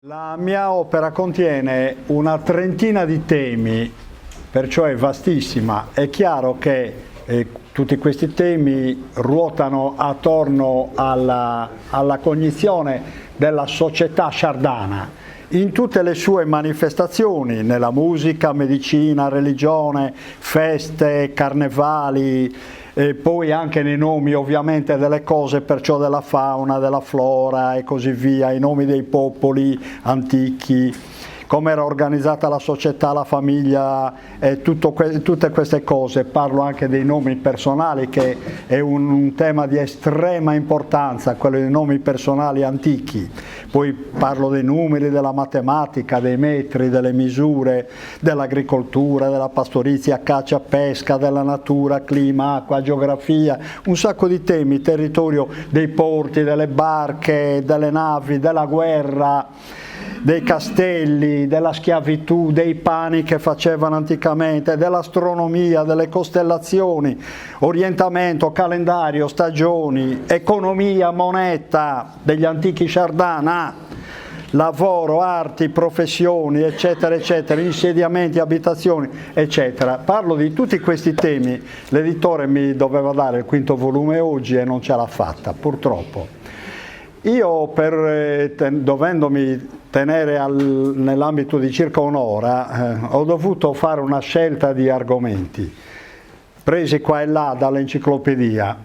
La mia opera contiene una trentina di temi, perciò è vastissima. È chiaro che tutti questi temi ruotano attorno alla cognizione della società sardana in tutte le sue manifestazioni, nella musica, medicina, religione, feste, carnevali, e poi anche nei nomi ovviamente delle cose, perciò della fauna, della flora e così via, i nomi dei popoli antichi, come era organizzata la società, la famiglia e tutte queste cose. Parlo anche dei nomi personali, che è un tema di estrema importanza, quello dei nomi personali antichi. Poi parlo dei numeri, della matematica, dei metri, delle misure, dell'agricoltura, della pastorizia, caccia, pesca, della natura, clima, acqua, geografia, un sacco di temi, territorio dei porti, delle barche, delle navi, della guerra, dei castelli, della schiavitù, dei pani che facevano anticamente, dell'astronomia, delle costellazioni, orientamento, calendario, stagioni, economia, moneta degli antichi sardana, lavoro, arti, professioni, eccetera, eccetera, insediamenti, abitazioni, eccetera. Parlo di tutti questi temi. L'editore mi doveva dare il quinto volume oggi e non ce l'ha fatta, purtroppo. Io, dovendomi tenere nell'ambito di circa un'ora, ho dovuto fare una scelta di argomenti, presi qua e là dall'enciclopedia.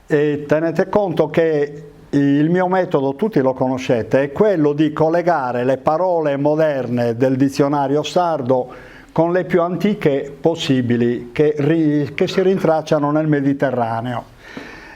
E tenete conto che il mio metodo, tutti lo conoscete, è quello di collegare le parole moderne del dizionario sardo con le più antiche possibili, che si rintracciano nel Mediterraneo.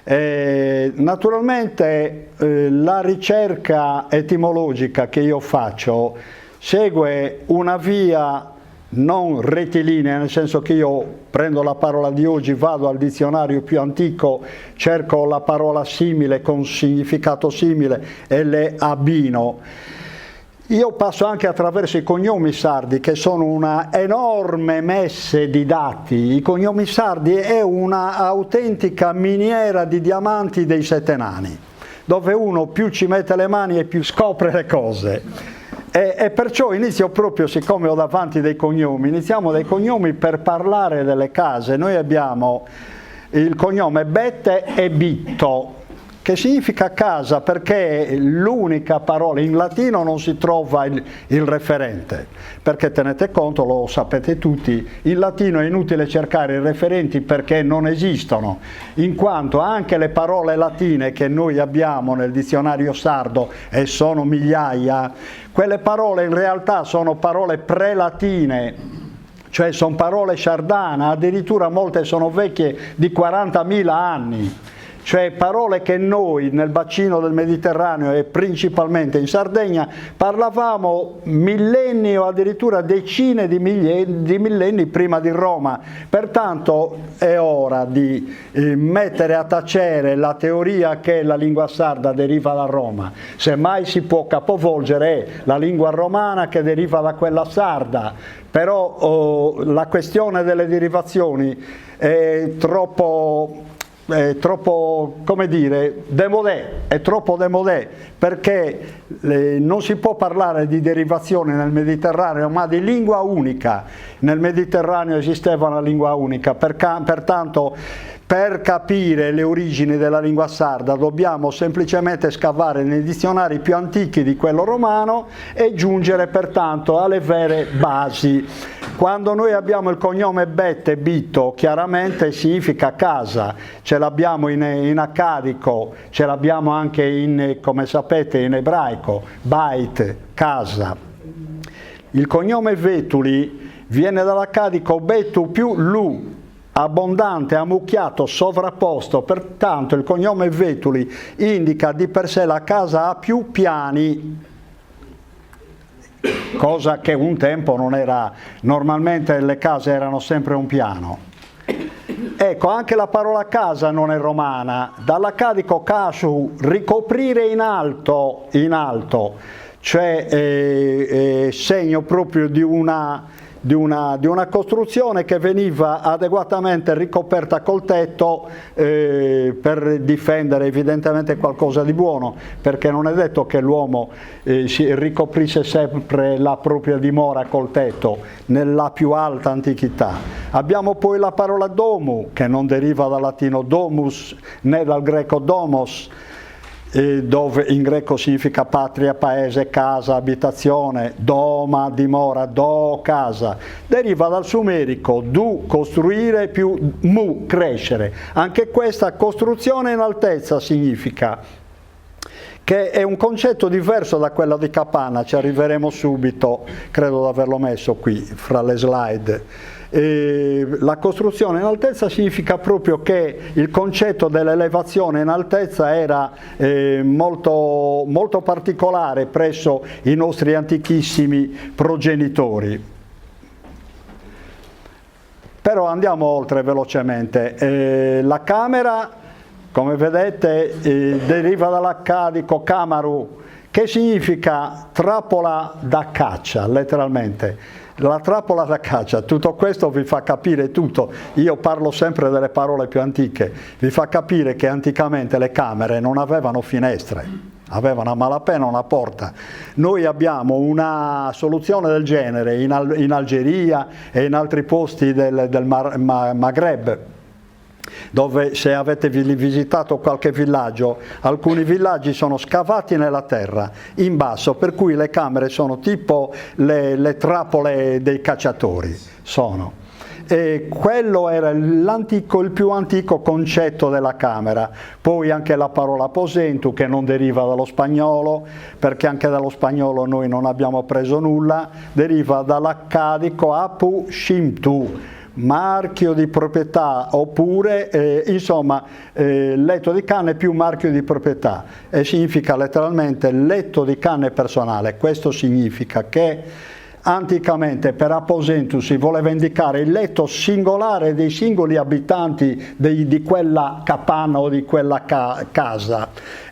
Naturalmente la ricerca etimologica che io faccio segue una via non rettilinea, nel senso che io prendo la parola di oggi, vado al dizionario più antico, cerco la parola simile con significato simile e le abbino. Io passo anche attraverso i cognomi sardi, che sono una enorme messe di dati. I cognomi sardi è una autentica miniera di diamanti dei sette nani, dove uno più ci mette le mani e più scopre le cose. E perciò inizio proprio, siccome ho davanti dei cognomi, iniziamo dai cognomi per parlare delle case. Noi abbiamo il cognome Bette e Bitto, che significa casa, perché è l'unica parola, in latino non si trova il referente, perché tenete conto, lo sapete tutti, in latino è inutile cercare i referenti perché non esistono, in quanto anche le parole latine che noi abbiamo nel dizionario sardo, e sono migliaia, quelle parole in realtà sono parole prelatine, cioè sono parole sardana, addirittura molte sono vecchie di 40.000 anni. Cioè parole che noi nel bacino del Mediterraneo e principalmente in Sardegna parlavamo millenni o addirittura decine di millenni prima di Roma. Pertanto è ora di mettere a tacere la teoria che la lingua sarda deriva da Roma. Semmai si può capovolgere la lingua romana che deriva da quella sarda, però la questione delle derivazioni è troppo, come dire, démodé, è troppo démodé, perché non si può parlare di derivazione nel Mediterraneo, ma di lingua unica. Nel Mediterraneo esisteva una lingua unica, pertanto per capire le origini della lingua sarda dobbiamo semplicemente scavare nei dizionari più antichi di quello romano e giungere pertanto alle vere basi. Quando noi abbiamo il cognome Bette, Bitto, chiaramente significa casa, ce l'abbiamo in accadico, ce l'abbiamo anche come sapete in ebraico, Bait, casa. Il cognome Vetuli viene dall'accadico Betu più Lu, abbondante, ammucchiato, sovrapposto, pertanto il cognome Vetuli indica di per sé la casa a più piani, cosa che un tempo non era, normalmente le case erano sempre un piano. Ecco, anche la parola casa non è romana, dall'accadico casu, ricoprire in alto, cioè segno proprio di una una costruzione che veniva adeguatamente ricoperta col tetto per difendere evidentemente qualcosa di buono, perché non è detto che l'uomo si ricoprisse sempre la propria dimora col tetto nella più alta antichità. Abbiamo poi la parola domu, che non deriva dal latino domus né dal greco domos, dove in greco significa patria, paese, casa, abitazione, doma, dimora, do, casa. Deriva dal sumerico du, costruire, più mu, crescere. Anche questa costruzione in altezza significa, che è un concetto diverso da quello di Capanna, ci arriveremo subito, credo di averlo messo qui fra le slide. La costruzione in altezza significa proprio che il concetto dell'elevazione in altezza era molto, molto particolare presso i nostri antichissimi progenitori. Però andiamo oltre velocemente. La camera, come vedete, deriva dall'accadico camaru, che significa trappola da caccia, letteralmente. La trappola da caccia, tutto questo vi fa capire tutto. Io parlo sempre delle parole più antiche, vi fa capire che anticamente le camere non avevano finestre, avevano a malapena una porta. Noi abbiamo una soluzione del genere in Algeria e in altri posti del Maghreb, dove, se avete visitato qualche villaggio, alcuni villaggi sono scavati nella terra in basso, per cui le camere sono tipo le trappole dei cacciatori. E quello era il più antico concetto della camera. Poi anche la parola aposentu, che non deriva dallo spagnolo, perché anche dallo spagnolo noi non abbiamo preso nulla, deriva dall'accadico apu shimtu, marchio di proprietà, oppure letto di canne più marchio di proprietà, e significa letteralmente letto di canne personale. Questo significa che anticamente per aposentu si voleva indicare il letto singolare dei singoli abitanti di quella capanna o di quella casa,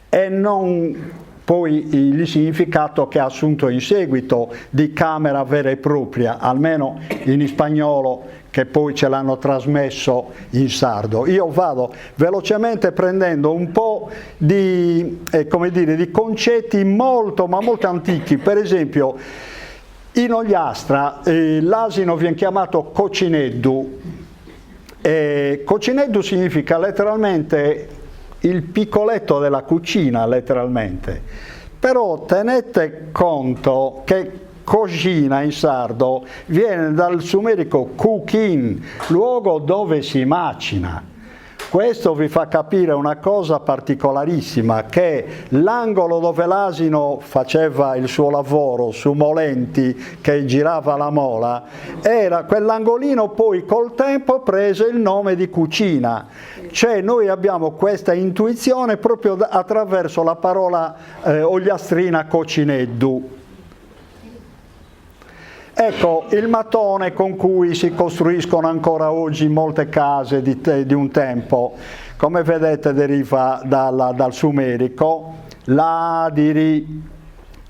e non poi il significato che ha assunto in seguito di camera vera e propria, almeno in spagnolo, che poi ce l'hanno trasmesso in sardo. Io vado velocemente prendendo un po' di concetti molto, ma molto antichi. Per esempio, in Ogliastra l'asino viene chiamato cocineddu. Cocineddu significa letteralmente il piccoletto della cucina, letteralmente. Però tenete conto che cocina in sardo viene dal sumerico kukin, luogo dove si macina. Questo vi fa capire una cosa particolarissima, che l'angolo dove l'asino faceva il suo lavoro su molenti che girava la mola, era quell'angolino, poi col tempo prese il nome di cucina. Cioè noi abbiamo questa intuizione proprio attraverso la parola ogliastrina cocineddu. Ecco, il mattone con cui si costruiscono ancora oggi molte case di un tempo, come vedete deriva dal sumerico, ladiri,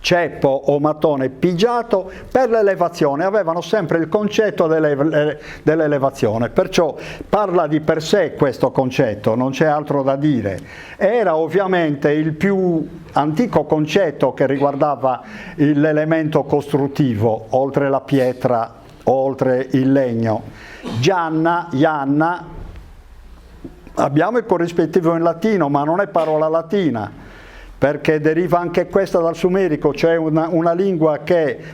ceppo o mattone pigiato per l'elevazione. Avevano sempre il concetto dell'elevazione, perciò parla di per sé questo concetto, non c'è altro da dire. Era ovviamente il più antico concetto che riguardava l'elemento costruttivo, oltre la pietra, oltre il legno. Gianna, ianna, abbiamo il corrispettivo in latino, ma non è parola latina, perché deriva anche questa dal sumerico, cioè una lingua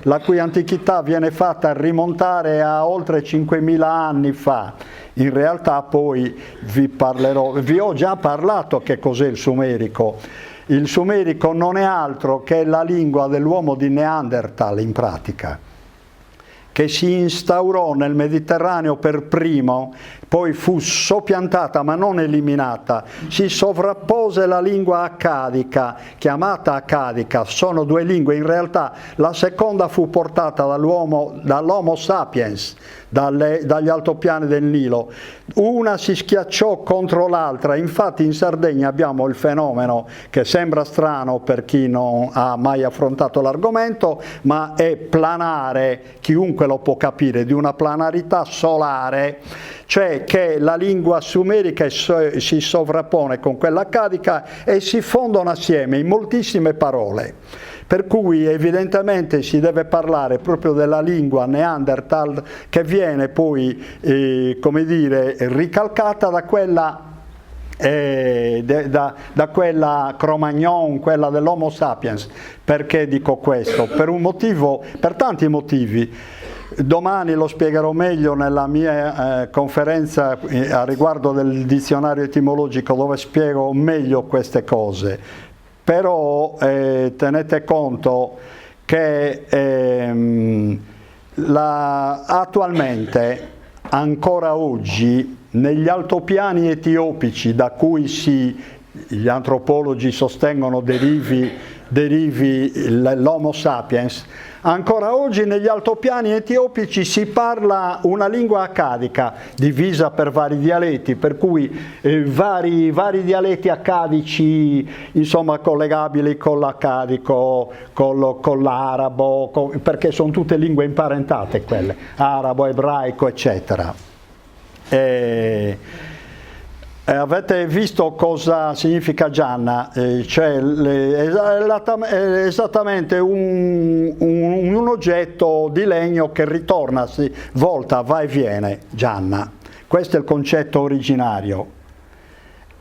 la cui antichità viene fatta rimontare a oltre 5.000 anni fa. In realtà poi vi ho già parlato che cos'è il sumerico. Il sumerico non è altro che la lingua dell'uomo di Neanderthal, in pratica, che si instaurò nel Mediterraneo per primo, poi fu soppiantata ma non eliminata, si sovrappose la lingua accadica, chiamata accadica, sono due lingue, in realtà la seconda fu portata dall'Homo sapiens, dagli altopiani del Nilo, una si schiacciò contro l'altra, infatti in Sardegna abbiamo il fenomeno che sembra strano per chi non ha mai affrontato l'argomento, ma è planare, chiunque lo può capire, di una planarità solare, cioè che la lingua sumerica si sovrappone con quella accadica e si fondono assieme in moltissime parole. Per cui evidentemente si deve parlare proprio della lingua Neanderthal che viene poi, come dire, ricalcata da quella da quella Cro-Magnon, quella dell'Homo sapiens. Perché dico questo? Per un motivo, per tanti motivi. Domani lo spiegherò meglio nella mia conferenza a riguardo del dizionario etimologico, dove spiego meglio queste cose. Però tenete conto che attualmente, ancora oggi, negli altopiani etiopici, da cui gli antropologi sostengono derivi l'Homo sapiens, ancora oggi negli altopiani etiopici si parla una lingua accadica divisa per vari dialetti, per cui vari dialetti accadici, insomma, collegabili con l'accadico, con l'arabo, perché sono tutte lingue imparentate quelle, arabo, ebraico, eccetera. Avete visto cosa significa Gianna? Cioè è esattamente un oggetto di legno che ritorna, si volta, va e viene, Gianna. Questo è il concetto originario.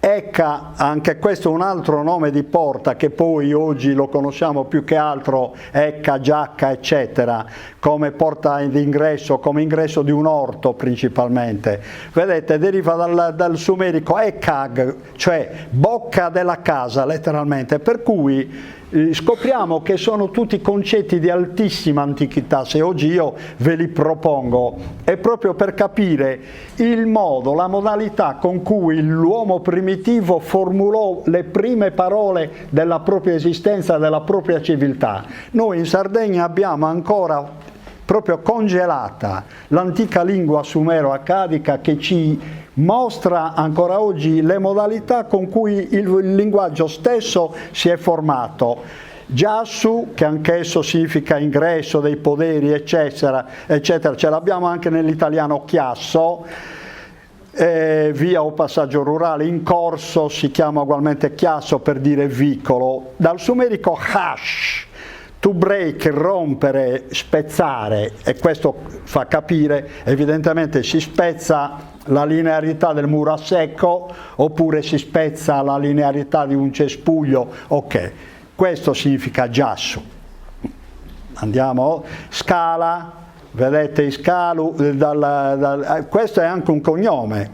Ecca, anche questo è un altro nome di porta che poi oggi lo conosciamo più che altro, Ecca, Giacca, eccetera, come porta d'ingresso, come ingresso di un orto principalmente. Vedete, deriva dal sumerico Ekag, cioè bocca della casa letteralmente, per cui scopriamo che sono tutti concetti di altissima antichità. Se oggi io ve li propongo è proprio per capire il modo, la modalità con cui l'uomo primitivo formulò le prime parole della propria esistenza, della propria civiltà. Noi in Sardegna abbiamo ancora proprio congelata l'antica lingua sumero-accadica che ci mostra ancora oggi le modalità con cui il linguaggio stesso si è formato. Jassu, che anch'esso significa ingresso dei poderi, eccetera, eccetera, ce l'abbiamo anche nell'italiano chiasso, via o passaggio rurale, in corso si chiama ugualmente chiasso per dire vicolo, dal sumerico hash, to break, rompere, spezzare, e questo fa capire, evidentemente si spezza la linearità del muro a secco oppure si spezza la linearità di un cespuglio, ok, questo significa giassu. Andiamo, scala, vedete Iscalu, questo è anche un cognome,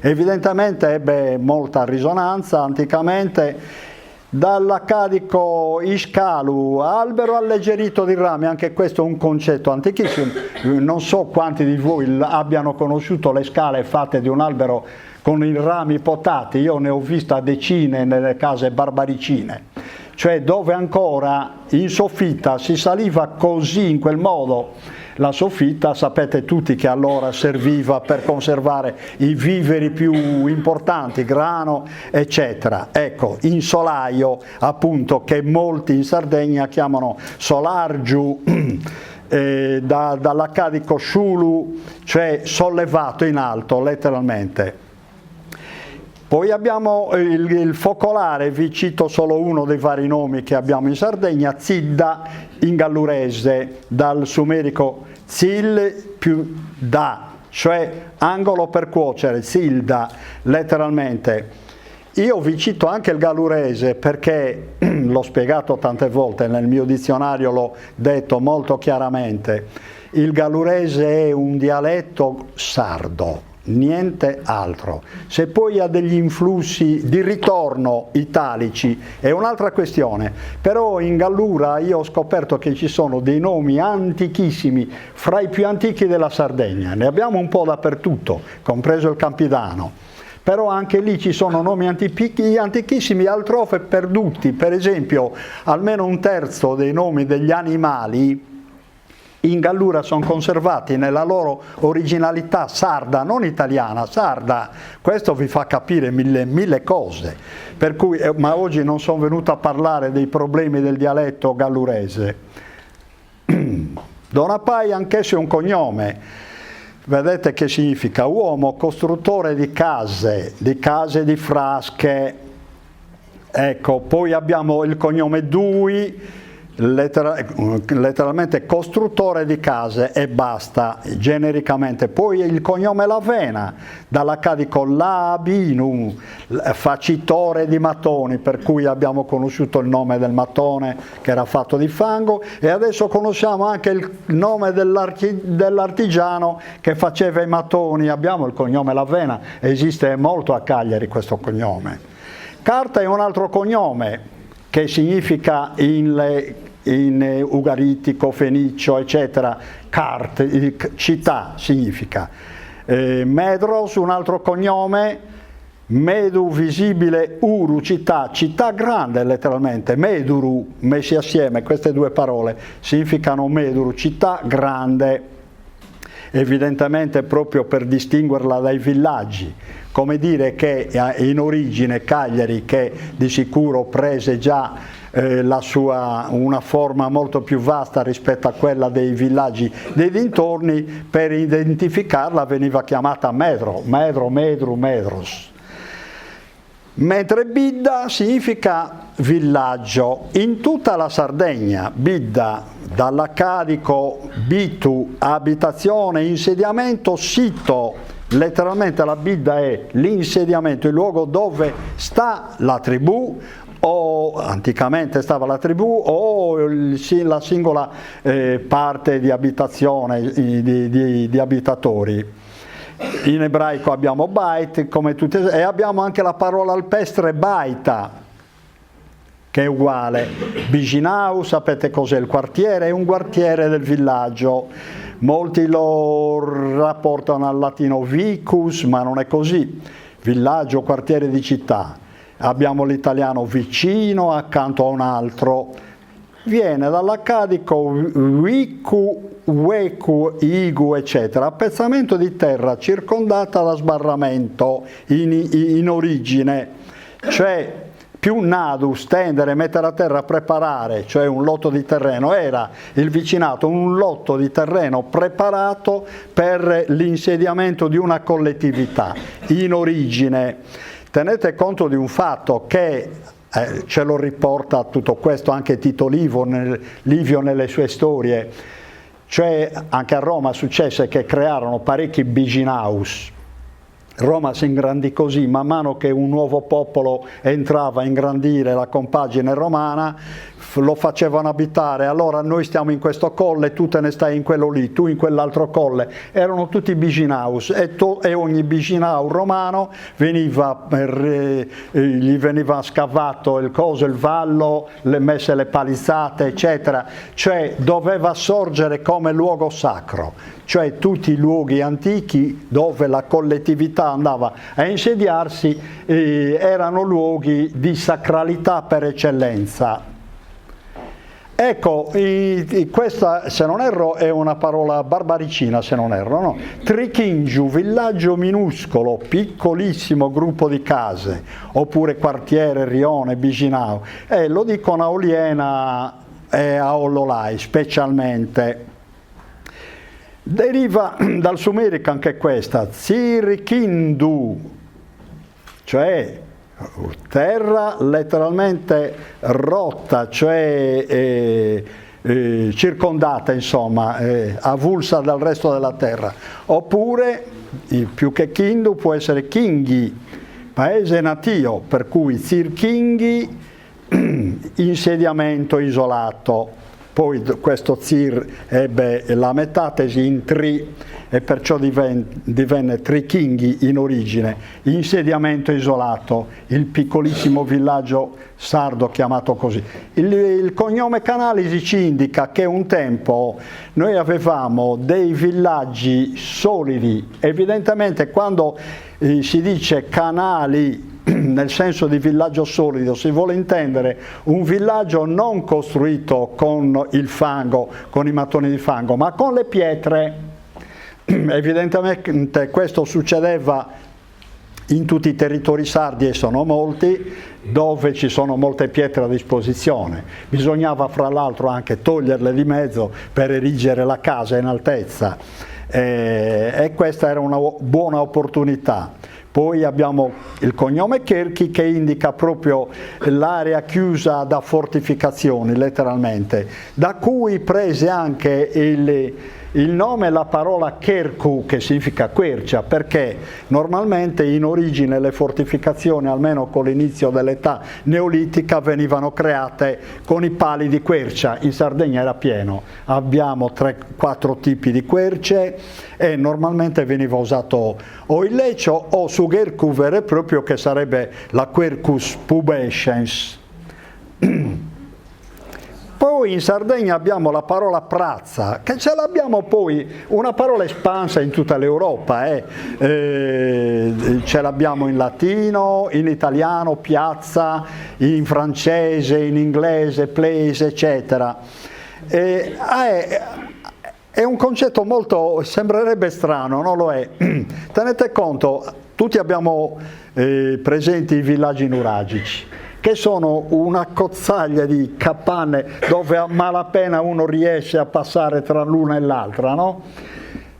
evidentemente ebbe molta risonanza anticamente. Dall'accadico Iscalu, albero alleggerito di rami, anche questo è un concetto antichissimo. Non so quanti di voi abbiano conosciuto le scale fatte di un albero con i rami potati, io ne ho viste decine nelle case barbaricine, cioè dove ancora in soffitta si saliva così, in quel modo. La soffitta sapete tutti che allora serviva per conservare i viveri più importanti, grano, eccetera. Ecco, in solaio, appunto, che molti in Sardegna chiamano solargiu, dall'accadico shulu, cioè sollevato in alto, letteralmente. Poi abbiamo il focolare, vi cito solo uno dei vari nomi che abbiamo in Sardegna, zidda in gallurese, dal sumerico zil più da, cioè angolo per cuocere, zilda, letteralmente. Io vi cito anche il gallurese perché l'ho spiegato tante volte, nel mio dizionario l'ho detto molto chiaramente, il gallurese è un dialetto sardo, niente altro. Se poi ha degli influssi di ritorno italici è un'altra questione, però in Gallura io ho scoperto che ci sono dei nomi antichissimi, fra i più antichi della Sardegna, ne abbiamo un po' dappertutto, compreso il Campidano. Però anche lì ci sono nomi antichissimi, altrofe perduti. Per esempio, almeno un terzo dei nomi degli animali in Gallura sono conservati nella loro originalità sarda, non italiana, sarda. Questo vi fa capire mille cose. Per cui, ma oggi non sono venuto a parlare dei problemi del dialetto gallurese. Donapai anch'esso è un cognome. Vedete che significa uomo costruttore di case, di frasche. Ecco, poi abbiamo il cognome Dui, letteralmente costruttore di case e basta, genericamente. Poi il cognome Lavena, dall'accadico Labinu, facitore di mattoni, per cui abbiamo conosciuto il nome del mattone che era fatto di fango, e adesso conosciamo anche il nome dell'artigiano che faceva i mattoni. Abbiamo il cognome Lavena, esiste molto a Cagliari questo cognome. Carta è un altro cognome che significa in ugaritico, fenicio, eccetera, città significa. Medros, un altro cognome, Medu, visibile, Uru, città grande letteralmente, Meduru, messi assieme, queste due parole significano Meduru, città grande, evidentemente proprio per distinguerla dai villaggi. Come dire che in origine Cagliari, che di sicuro prese già una forma molto più vasta rispetto a quella dei villaggi dei dintorni, per identificarla veniva chiamata Medros. Mentre Bidda significa villaggio. In tutta la Sardegna, Bidda, dall'accadico bitu, abitazione, insediamento, sito. Letteralmente la Bidda è l'insediamento, il luogo dove sta la tribù, o anticamente stava la tribù, o la singola parte di abitazione, di abitatori. In ebraico abbiamo bait, come tutte, e abbiamo anche la parola alpestre baita, che è uguale. Biginau, sapete cos'è il quartiere? È un quartiere del villaggio. Molti lo rapportano al latino vicus, ma non è così. Villaggio, quartiere di città. Abbiamo l'italiano vicino accanto a un altro. Viene dall'accadico vicu, weku, igu, eccetera. Appezzamento di terra circondata da sbarramento in origine, cioè più nadu, stendere, mettere a terra, preparare, cioè un lotto di terreno, era il vicinato un lotto di terreno preparato per l'insediamento di una collettività in origine. Tenete conto di un fatto che ce lo riporta tutto questo anche Tito Livio nelle sue storie, cioè anche a Roma successe che crearono parecchi biginaus. Roma si ingrandì così, man mano che un nuovo popolo entrava a ingrandire la compagine romana, lo facevano abitare. Allora noi stiamo in questo colle, tu te ne stai in quello lì, tu in quell'altro colle. Erano tutti biginaus e ogni biginau romano gli veniva scavato il coso, il vallo, messe le palizzate, eccetera. Cioè doveva sorgere come luogo sacro, cioè tutti i luoghi antichi dove la collettività andava a insediarsi erano luoghi di sacralità per eccellenza. Ecco, questa, se non erro, è una parola barbaricina, se non erro, no? Trichingiu, villaggio minuscolo, piccolissimo gruppo di case, oppure quartiere, rione, biginau. Lo dicono a Oliena e a Ollolai specialmente. Deriva dal sumerico anche questa, Tsirikindu, cioè terra letteralmente rotta, cioè circondata, insomma, avulsa dal resto della terra. Oppure, più che Kindu, può essere Kinghi, paese natio, per cui Zirkinghi, insediamento isolato. Poi questo Zir ebbe la metatesi in Tri, e perciò divenne Trichinghi in origine, insediamento isolato, il piccolissimo villaggio sardo chiamato così. Il cognome Canalisi ci indica che un tempo noi avevamo dei villaggi solidi, evidentemente quando si dice canali nel senso di villaggio solido si vuole intendere un villaggio non costruito con il fango, con i mattoni di fango, ma con le pietre. Evidentemente questo succedeva in tutti i territori sardi, e sono molti, dove ci sono molte pietre a disposizione. Bisognava fra l'altro anche toglierle di mezzo per erigere la casa in altezza, e questa era una buona opportunità. Poi abbiamo il cognome Cherchi che indica proprio l'area chiusa da fortificazioni, letteralmente, da cui prese anche il nome e la parola Chercu, che significa quercia, perché normalmente in origine le fortificazioni, almeno con l'inizio dell'età neolitica, venivano create con i pali di quercia. In Sardegna era pieno, abbiamo 3-4 tipi di querce e normalmente veniva usato o il leccio o sughercu vero e proprio, che sarebbe la quercus pubescens. Poi in Sardegna abbiamo la parola prazza, che ce l'abbiamo poi, una parola espansa in tutta l'Europa, ce l'abbiamo in latino, in italiano, piazza, in francese, in inglese, place, eccetera. È un concetto molto, sembrerebbe strano, non lo è. Tenete conto, tutti abbiamo presenti i villaggi nuragici, che sono una cozzaglia di capanne dove a malapena uno riesce a passare tra l'una e l'altra, no?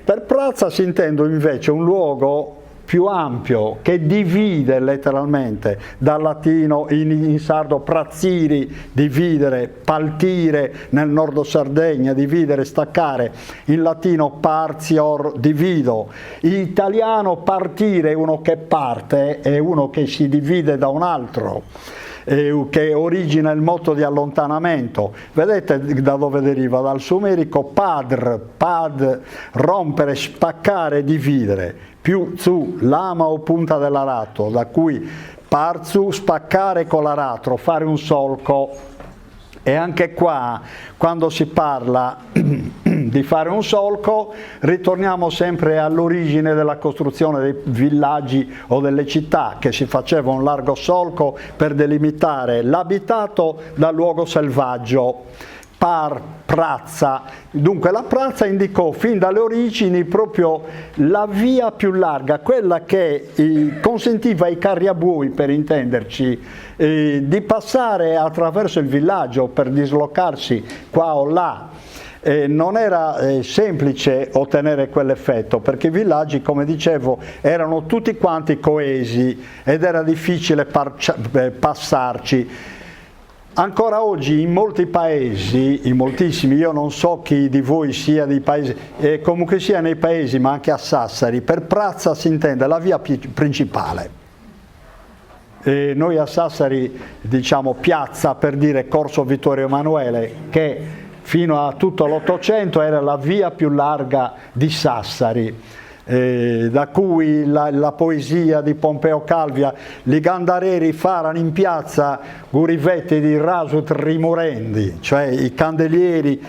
Per prazza si intende invece un luogo più ampio che divide letteralmente, dal latino in sardo prazziri, dividere, paltire nel nord Sardegna, dividere, staccare, in latino partior, divido, in italiano partire è uno che parte, è uno che si divide da un altro, che origina il motto di allontanamento. Vedete da dove deriva? Dal sumerico pad, rompere, spaccare, dividere, più zu, lama o punta dell'aratro, da cui parzu, spaccare con l'aratro, fare un solco. E anche qua, quando si parla di fare un solco, ritorniamo sempre all'origine della costruzione dei villaggi o delle città, che si faceva un largo solco per delimitare l'abitato dal luogo selvaggio. Prazza. Dunque la prazza indicò fin dalle origini proprio la via più larga, quella che consentiva ai carri a buoi, per intenderci, di passare attraverso il villaggio per dislocarsi qua o là. Non era semplice ottenere quell'effetto, perché i villaggi, come dicevo, erano tutti quanti coesi ed era difficile passarci. Ancora oggi in molti paesi, in moltissimi, io non so chi di voi sia dei paesi, comunque sia nei paesi, ma anche a Sassari, per prazza si intende la via principale. Noi a Sassari diciamo piazza per dire Corso Vittorio Emanuele, che fino a tutto l'Ottocento era la via più larga di Sassari. Da cui la poesia di Pompeo Calvia, li gandareri farano in piazza gurivetti di rasut rimurendi, cioè i candelieri,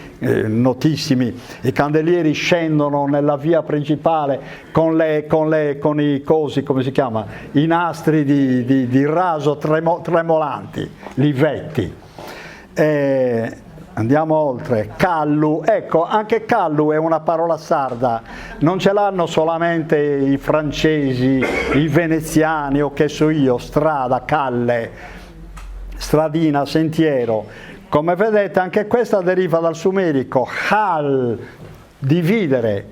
notissimi, i candelieri scendono nella via principale con i cosi, come si chiama, i nastri di raso tremolanti, livetti. Andiamo oltre, callu, ecco, anche callu è una parola sarda, non ce l'hanno solamente i francesi, i veneziani o che so io, strada, calle, stradina, sentiero. Come vedete anche questa deriva dal sumerico, hal, dividere.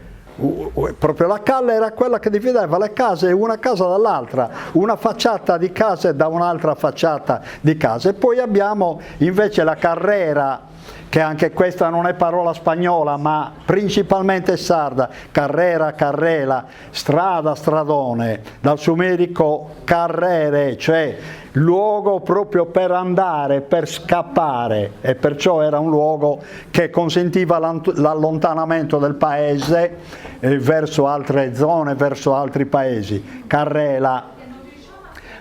Proprio la calle era quella che divideva le case una casa dall'altra, una facciata di case da un'altra facciata di case. E poi abbiamo invece la carrera, che anche questa non è parola spagnola ma principalmente sarda, carrera, carrela, strada, stradone, dal sumerico carrere, cioè luogo proprio per andare, per scappare, e perciò era un luogo che consentiva l'allontanamento del paese verso altre zone, verso altri paesi. Carrela,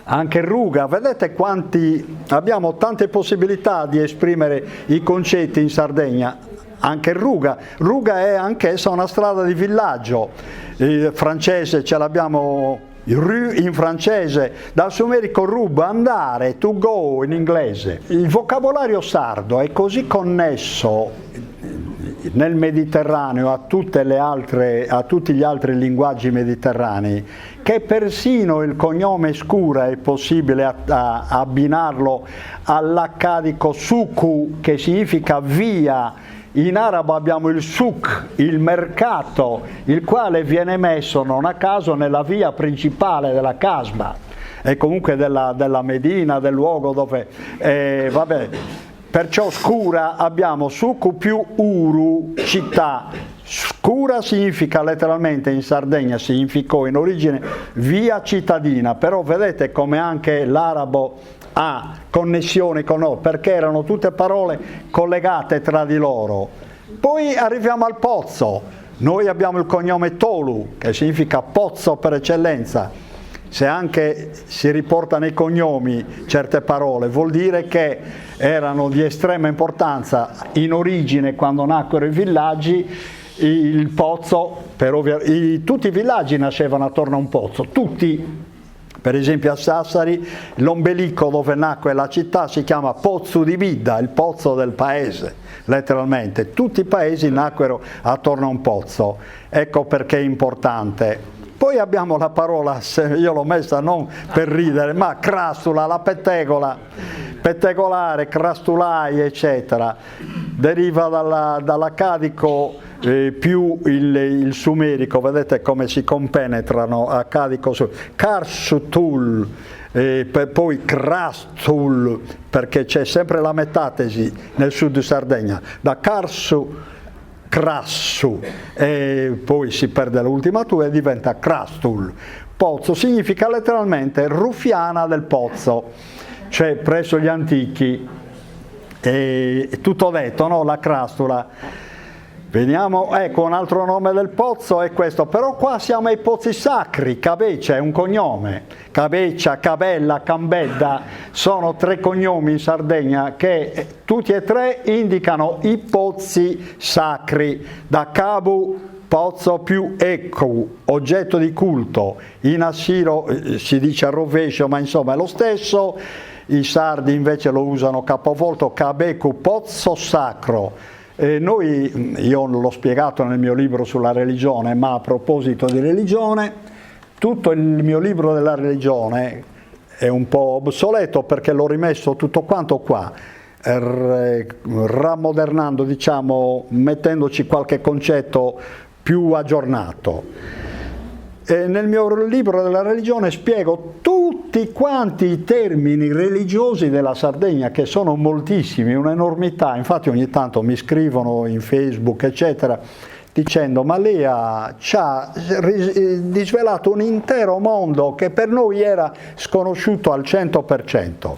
anche Ruga, vedete quanti, abbiamo tante possibilità di esprimere i concetti in Sardegna. Anche Ruga è anch'essa una strada di villaggio, francese ce l'abbiamo, rue in francese, dal sumerico rub, andare, to go in inglese. Il vocabolario sardo è così connesso nel Mediterraneo a tutti gli altri linguaggi mediterranei che persino il cognome Scura è possibile abbinarlo all'accadico suku, che significa via. In arabo abbiamo il souk, il mercato, il quale viene messo non a caso nella via principale della Casba e comunque della Medina, del luogo dove vabbè. Perciò Scura abbiamo Sucu più Uru, città. Scura significa letteralmente in Sardegna, significò in origine via cittadina, però vedete come anche l'arabo ha connessioni con noi, perché erano tutte parole collegate tra di loro. Poi arriviamo al pozzo, noi abbiamo il cognome Tolu, che significa pozzo per eccellenza. Se anche si riporta nei cognomi certe parole, vuol dire che erano di estrema importanza in origine quando nacquero i villaggi. Il pozzo, tutti i villaggi nascevano attorno a un pozzo, tutti. Per esempio a Sassari l'ombelico dove nacque la città si chiama Pozzo di Vidda, il pozzo del paese, letteralmente. Tutti i paesi nacquero attorno a un pozzo, ecco perché è importante. Poi abbiamo la parola, io l'ho messa non per ridere, ma crastula, la pettegola, pettegolare, crastulai, eccetera. Deriva dall'accadico più il sumerico, vedete come si compenetrano accadico su Karsutul, poi Krastul, perché c'è sempre la metatesi nel sud di Sardegna, da Karsu Crassu, e poi si perde l'ultima tu e diventa Crastul. Pozzo significa letteralmente ruffiana del pozzo, cioè presso gli antichi. Tutto detto, no? La crastula. Veniamo, ecco, un altro nome del pozzo è questo, però qua siamo ai pozzi sacri. Cabeccia è un cognome, Cabeccia, Cabella, Cambedda sono tre cognomi in Sardegna che tutti e tre indicano i pozzi sacri. Da Cabu, pozzo, più Ecu, oggetto di culto. In assiro si dice al rovescio, ma insomma è lo stesso. I sardi invece lo usano capovolto, Cabecu, pozzo sacro. Io l'ho spiegato nel mio libro sulla religione, ma a proposito di religione, tutto il mio libro della religione è un po' obsoleto perché l'ho rimesso tutto quanto qua, rammodernando, diciamo, mettendoci qualche concetto più aggiornato. Nel mio libro della religione spiego tutti quanti i termini religiosi della Sardegna, che sono moltissimi, un'enormità. Infatti ogni tanto mi scrivono in Facebook, eccetera, dicendo ma lei ci ha disvelato un intero mondo che per noi era sconosciuto al 100%.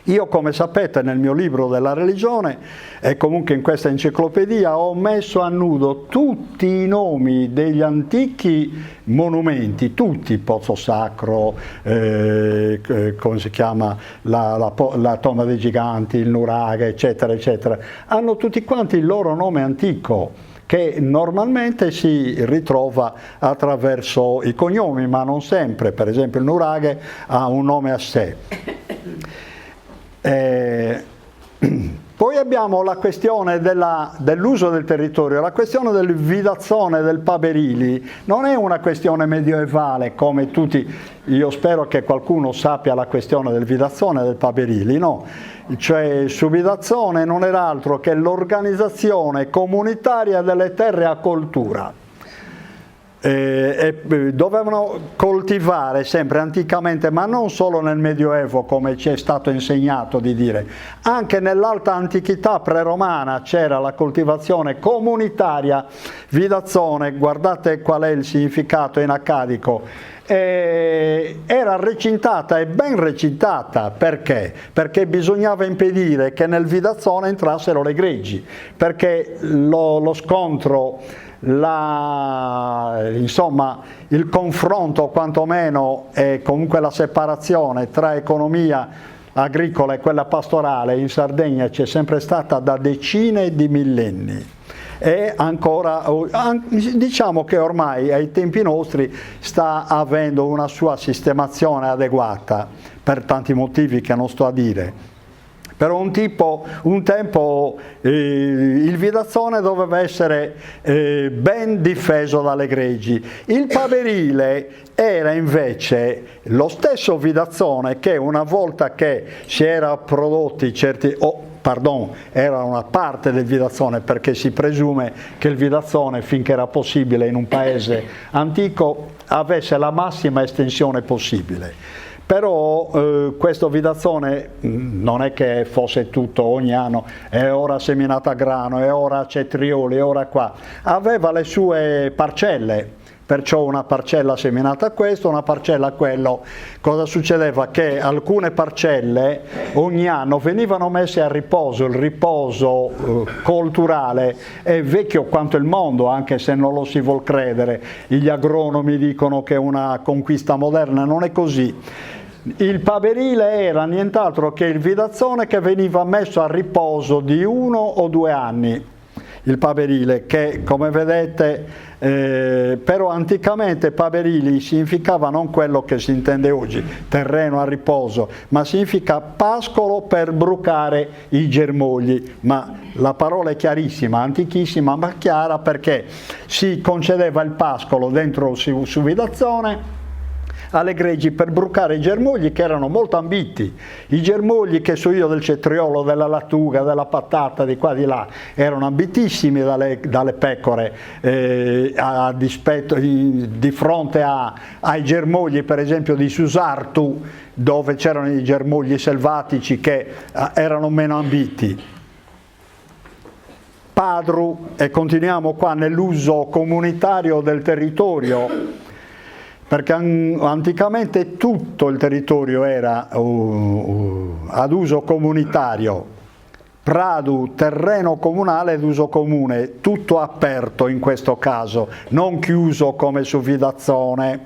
Io, come sapete, nel mio libro della religione e comunque in questa enciclopedia ho messo a nudo tutti i nomi degli antichi monumenti, tutti, Pozzo Sacro, come si chiama, la Tomba dei Giganti, il Nuraghe, eccetera, eccetera, hanno tutti quanti il loro nome antico, che normalmente si ritrova attraverso i cognomi, ma non sempre. Per esempio il Nuraghe ha un nome a sé. Poi abbiamo la questione dell'uso del territorio, la questione del Vidazzone, del Paberili. Non è una questione medievale come tutti, io spero che qualcuno sappia la questione del Vidazzone e del Paberili, no? Cioè su Vidazzone non era altro che l'organizzazione comunitaria delle terre a coltura. dovevano coltivare sempre anticamente, ma non solo nel Medioevo come ci è stato insegnato di dire, anche nell'alta antichità preromana c'era la coltivazione comunitaria, vidazzone, guardate qual è il significato in accadico, era recintata e ben recintata. Perché? Perché bisognava impedire che nel vidazzone entrassero le greggi, perché lo scontro, insomma, il confronto quantomeno e comunque la separazione tra economia agricola e quella pastorale in Sardegna c'è sempre stata da decine di millenni. E ancora, diciamo che ormai ai tempi nostri sta avendo una sua sistemazione adeguata per tanti motivi che non sto a dire. Per un tempo il vidazzone doveva essere ben difeso dalle greggi. Il paverile era invece lo stesso vidazzone che una volta che si era prodotti certi... era una parte del vidazzone, perché si presume che il vidazzone, finché era possibile in un paese antico, avesse la massima estensione possibile. Però questo vidazzone non è che fosse tutto ogni anno, è ora seminato a grano, è ora cetrioli, è ora qua. Aveva le sue parcelle, perciò una parcella seminata a questo, una parcella a quello. Cosa succedeva? Che alcune parcelle ogni anno venivano messe a riposo. Il riposo colturale è vecchio quanto il mondo, anche se non lo si vuol credere. Gli agronomi dicono che è una conquista moderna, non è così. Il paverile era nient'altro che il vidazzone che veniva messo a riposo di 1 o 2 anni. Il paverile, che come vedete, però anticamente paverili significava non quello che si intende oggi, terreno a riposo, ma significa pascolo per brucare i germogli. Ma la parola è chiarissima, antichissima, ma chiara, perché si concedeva il pascolo dentro su vidazzone alle greggi per brucare i germogli, che erano molto ambiti. I germogli, che so io, del cetriolo, della lattuga, della patata, di qua di là, erano ambitissimi dalle pecore, di fronte ai germogli, per esempio, di Susartu, dove c'erano i germogli selvatici che erano meno ambiti. Padru, e continuiamo qua nell'uso comunitario del territorio, perché anticamente tutto il territorio era ad uso comunitario, pradu, terreno comunale d'uso comune, tutto aperto in questo caso, non chiuso come su vidazzone.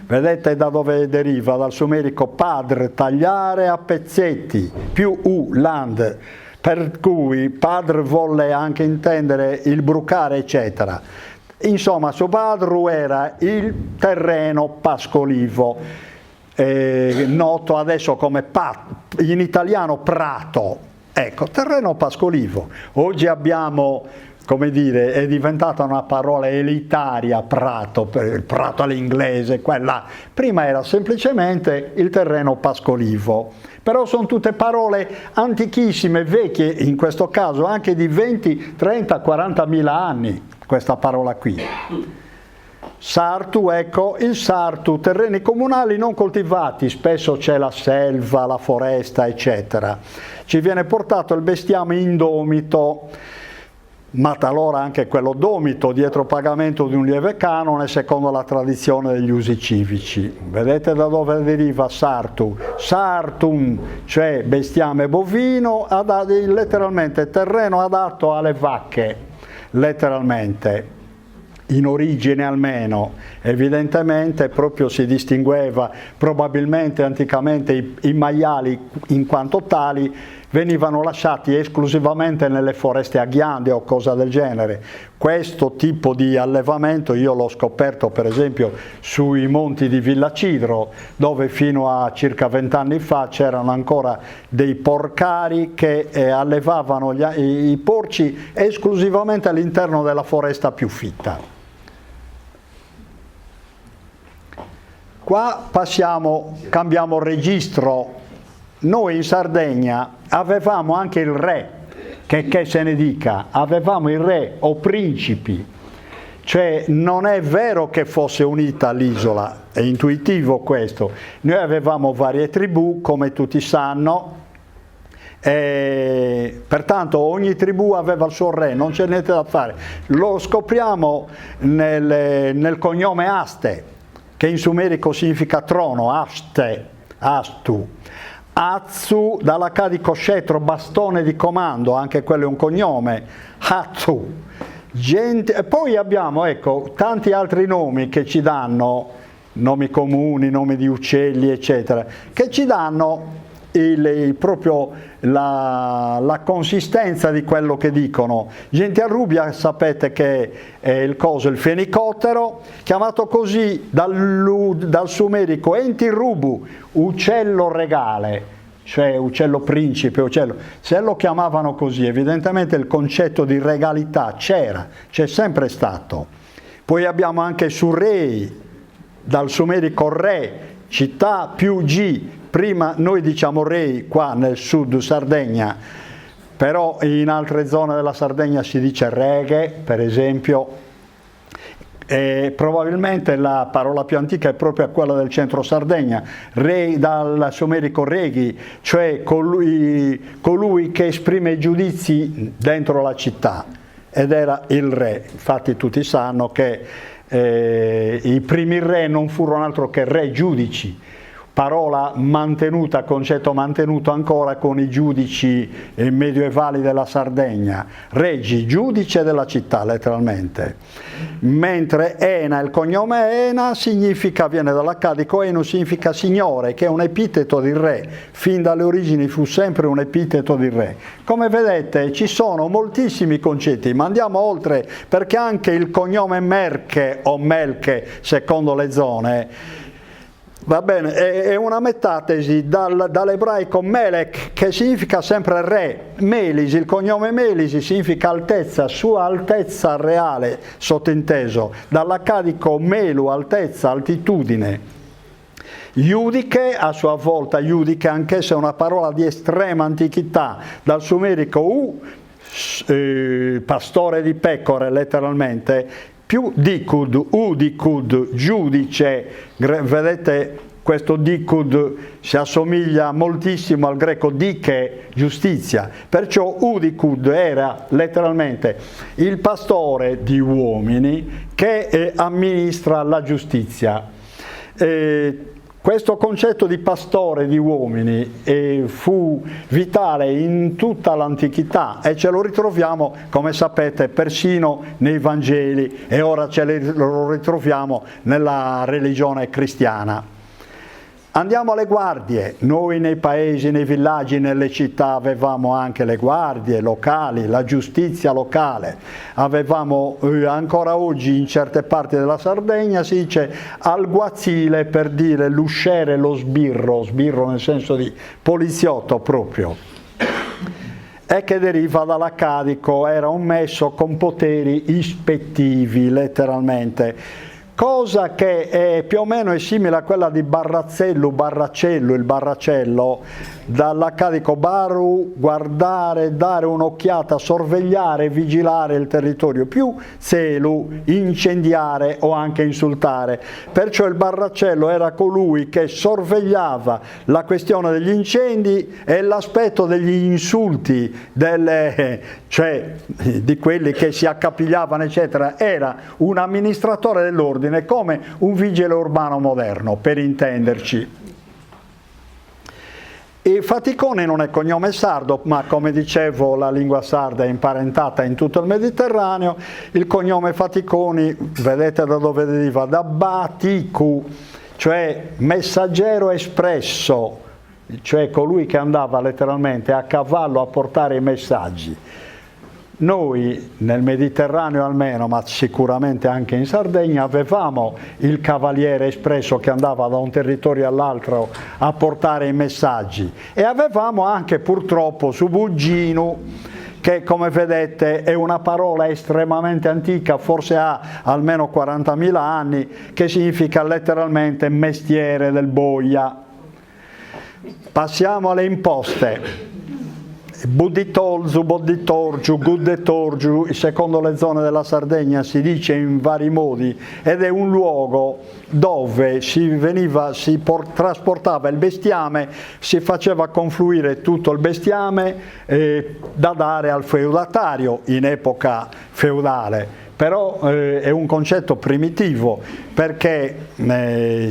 Vedete da dove deriva? Dal sumerico padr, tagliare a pezzetti, più land, per cui padr volle anche intendere il brucare, eccetera. Insomma, Subadru era il terreno pascolivo, noto adesso come in italiano prato, ecco, terreno pascolivo. Oggi abbiamo, come dire, è diventata una parola elitaria, prato, il prato all'inglese, quella. Prima era semplicemente il terreno pascolivo. Però sono tutte parole antichissime, vecchie, in questo caso anche di 20, 30, 40 mila anni. Questa parola qui. Sartu, ecco, il sartu, terreni comunali non coltivati, spesso c'è la selva, la foresta, eccetera. Ci viene portato il bestiame indomito, ma talora anche quello domito, dietro pagamento di un lieve canone, secondo la tradizione degli usi civici. Vedete da dove deriva sartu? Sartum, cioè bestiame bovino, letteralmente terreno adatto alle vacche. Letteralmente, in origine almeno, evidentemente proprio si distingueva, probabilmente anticamente i maiali in quanto tali venivano lasciati esclusivamente nelle foreste a ghiande o cosa del genere. Questo tipo di allevamento io l'ho scoperto per esempio sui monti di Villacidro, dove fino a circa 20 anni fa c'erano ancora dei porcari che allevavano i porci esclusivamente all'interno della foresta più fitta. Qua cambiamo registro. Noi in Sardegna avevamo anche il re, che se ne dica, avevamo il re o principi, Cioè non è vero che fosse unita l'isola, è intuitivo questo. Noi avevamo varie tribù, come tutti sanno, e pertanto ogni tribù aveva il suo re, non c'è niente da fare. Lo scopriamo nel cognome Aste, che in sumerico significa trono, Aste, Astu. Atsu, dall'accadico scettro, bastone di comando, anche quello è un cognome, Hatsu. E poi abbiamo, ecco, tanti altri nomi che ci danno, nomi comuni, nomi di uccelli, eccetera, che ci danno proprio la consistenza di quello che dicono. Gentiarrubia sapete che è il fenicottero, chiamato così dal sumerico Entirrubu, uccello regale, cioè uccello principe, uccello. Se lo chiamavano così, evidentemente il concetto di regalità c'è sempre stato. Poi abbiamo anche Surrei, dal sumerico re, città più G. Prima noi diciamo rei qua nel sud Sardegna, però in altre zone della Sardegna si dice reghe, per esempio, e probabilmente la parola più antica è proprio quella del centro Sardegna, re dal sumerico reghi, cioè colui che esprime i giudizi dentro la città, ed era il re. Infatti tutti sanno che i primi re non furono altro che re giudici, parola mantenuta, concetto mantenuto ancora con i giudici medioevali della Sardegna, regi, giudice della città letteralmente, mentre Ena, il cognome Ena viene dall'accadico Enu, significa signore, che è un epiteto di re, fin dalle origini fu sempre un epiteto di re. Come vedete ci sono moltissimi concetti, ma andiamo oltre, perché anche il cognome Merche o Melche, secondo le zone, va bene, è una metatesi dall'ebraico Melech, che significa sempre re. Melisi, il cognome Melisi significa altezza, sua altezza reale, sottinteso. Dall'accadico Melu, altezza, altitudine. Iudiche, a sua volta, Iudiche, anch'essa è una parola di estrema antichità, dal sumerico pastore di pecore, letteralmente, più dikud, udikud, giudice. Vedete, questo dikud si assomiglia moltissimo al greco dike, giustizia, perciò udikud era letteralmente il pastore di uomini che amministra la giustizia. Questo concetto di pastore di uomini fu vitale in tutta l'antichità e ce lo ritroviamo, come sapete, persino nei Vangeli, e ora lo ritroviamo nella religione cristiana. Andiamo alle guardie. Noi nei paesi, nei villaggi, nelle città avevamo anche le guardie locali, la giustizia locale. Avevamo ancora oggi in certe parti della Sardegna si dice alguazile per dire l'usciere, lo sbirro nel senso di poliziotto proprio, e che deriva dall'accadico, era un messo con poteri ispettivi letteralmente. Cosa che è più o meno simile a quella di Barracello, il barracello, dall'accadico baru, guardare, dare un'occhiata, sorvegliare, vigilare il territorio, più celu, incendiare o anche insultare. Perciò il barracello era colui che sorvegliava la questione degli incendi e l'aspetto degli insulti, cioè di quelli che si accapigliavano, eccetera. Era un amministratore dell'ordine, come un vigile urbano moderno, per intenderci. E Faticone non è cognome sardo, ma come dicevo la lingua sarda è imparentata in tutto il Mediterraneo. Il cognome Faticoni, vedete da dove deriva? Da Batiku, cioè messaggero espresso, cioè colui che andava letteralmente a cavallo a portare i messaggi. Noi nel Mediterraneo almeno, ma sicuramente anche in Sardegna, avevamo il cavaliere espresso che andava da un territorio all'altro a portare i messaggi, e avevamo anche purtroppo Subuginu, che come vedete è una parola estremamente antica, forse ha almeno 40.000 anni, che significa letteralmente mestiere del boia. Passiamo alle imposte. Buditolzu, Boditorgiu, Guddetorgiu, secondo le zone della Sardegna si dice in vari modi, ed è un luogo dove trasportava il bestiame, si faceva confluire tutto il bestiame da dare al feudatario in epoca feudale. Però è un concetto primitivo, perché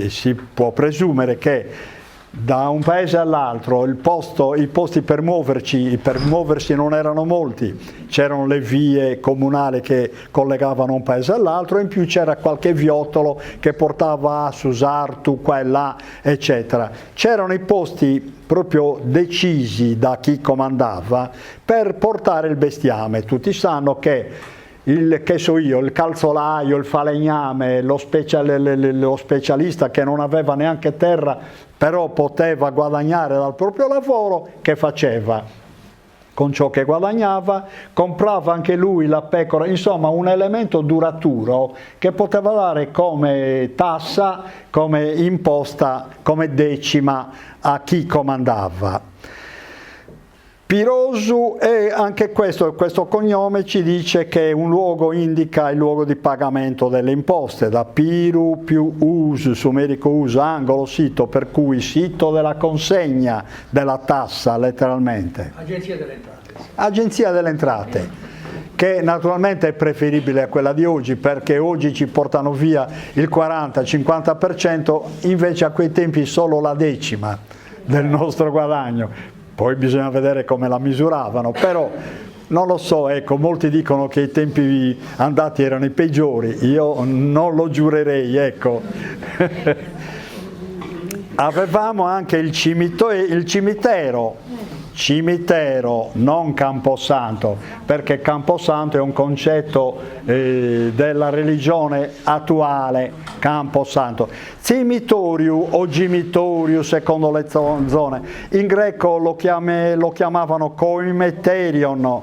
si può presumere che da un paese all'altro i posti per muoversi non erano molti, c'erano le vie comunali che collegavano un paese all'altro, in più c'era qualche viottolo che portava a Susartu, qua e là, eccetera. C'erano i posti proprio decisi da chi comandava per portare il bestiame. Tutti sanno che il calzolaio, il falegname, lo specialista che non aveva neanche terra però poteva guadagnare dal proprio lavoro, che faceva? Con ciò che guadagnava comprava anche lui la pecora, insomma un elemento duraturo che poteva dare come tassa, come imposta, come decima a chi comandava. Pirosu, e anche questo cognome ci dice che un luogo indica il luogo di pagamento delle imposte, da Piru più Us, sumerico Us, angolo, sito, per cui sito della consegna della tassa, letteralmente. Agenzia delle Entrate. Agenzia delle Entrate, che naturalmente è preferibile a quella di oggi, perché oggi ci portano via il 40-50%, invece a quei tempi solo la decima del nostro guadagno. Poi bisogna vedere come la misuravano, però non lo so, ecco, molti dicono che i tempi andati erano i peggiori, io non lo giurerei, ecco. Avevamo anche il cimitero, non camposanto, perché camposanto è un concetto della religione attuale, camposanto. Cimitoriu o gimitoriu, secondo le zone, in greco lo chiamavano koimeterion,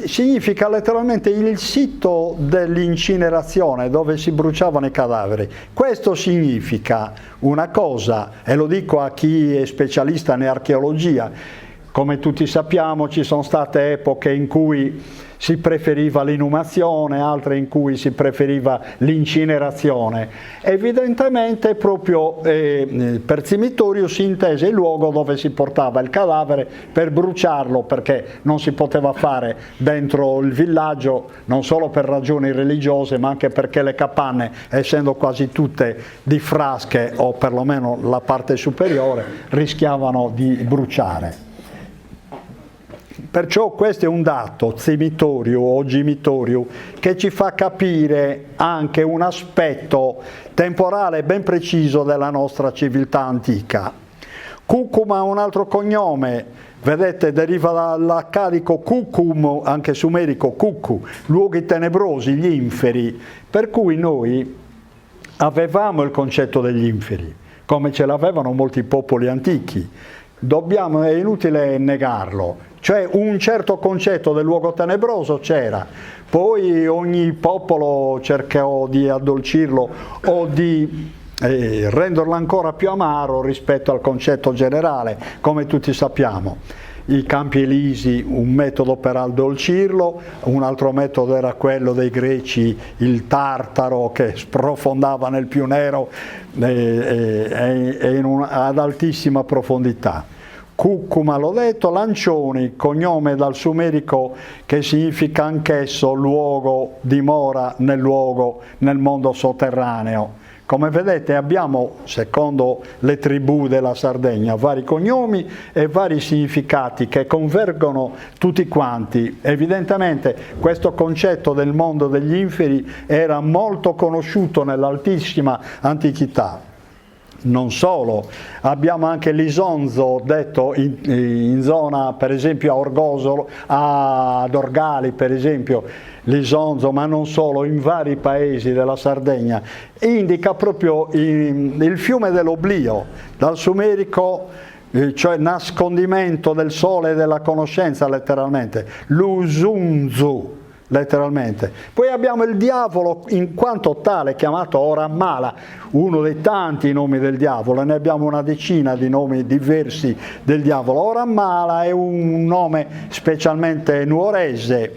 significa letteralmente il sito dell'incinerazione dove si bruciavano i cadaveri. Questo significa una cosa, e lo dico a chi è specialista in archeologia: come tutti sappiamo ci sono state epoche in cui si preferiva l'inumazione, altre in cui si preferiva l'incinerazione. Evidentemente proprio per cimitorio si intese il luogo dove si portava il cadavere per bruciarlo, perché non si poteva fare dentro il villaggio, non solo per ragioni religiose, ma anche perché le capanne, essendo quasi tutte di frasche, o perlomeno la parte superiore, rischiavano di bruciare. Perciò questo è un dato, cimitorio o gimitorio, che ci fa capire anche un aspetto temporale ben preciso della nostra civiltà antica. Cucum ha un altro cognome, vedete, deriva dall'accadico cucum, anche sumerico cucu, luoghi tenebrosi, gli inferi, per cui noi avevamo il concetto degli inferi, come ce l'avevano molti popoli antichi. È inutile negarlo. Cioè un certo concetto del luogo tenebroso c'era, poi ogni popolo cercò di addolcirlo o di renderlo ancora più amaro rispetto al concetto generale, come tutti sappiamo. I Campi Elisi, un metodo per addolcirlo, un altro metodo era quello dei greci, il tartaro che sprofondava nel più nero ad altissima profondità. Cucuma, l'ho detto, Lancioni, cognome dal sumerico che significa anch'esso luogo, dimora nel mondo sotterraneo. Come vedete abbiamo, secondo le tribù della Sardegna, vari cognomi e vari significati che convergono tutti quanti. Evidentemente questo concetto del mondo degli inferi era molto conosciuto nell'altissima antichità. Non solo, abbiamo anche l'Isonzo, detto in zona per esempio a Orgosolo, ad Orgali per esempio, l'Isonzo, ma non solo, in vari paesi della Sardegna, indica proprio il fiume dell'oblio, dal sumerico, cioè nascondimento del sole e della conoscenza letteralmente, l'Usunzu, letteralmente. Poi abbiamo il diavolo in quanto tale, chiamato Orammala, uno dei tanti nomi del diavolo, ne abbiamo una decina di nomi diversi del diavolo. Orammala è un nome specialmente nuorese,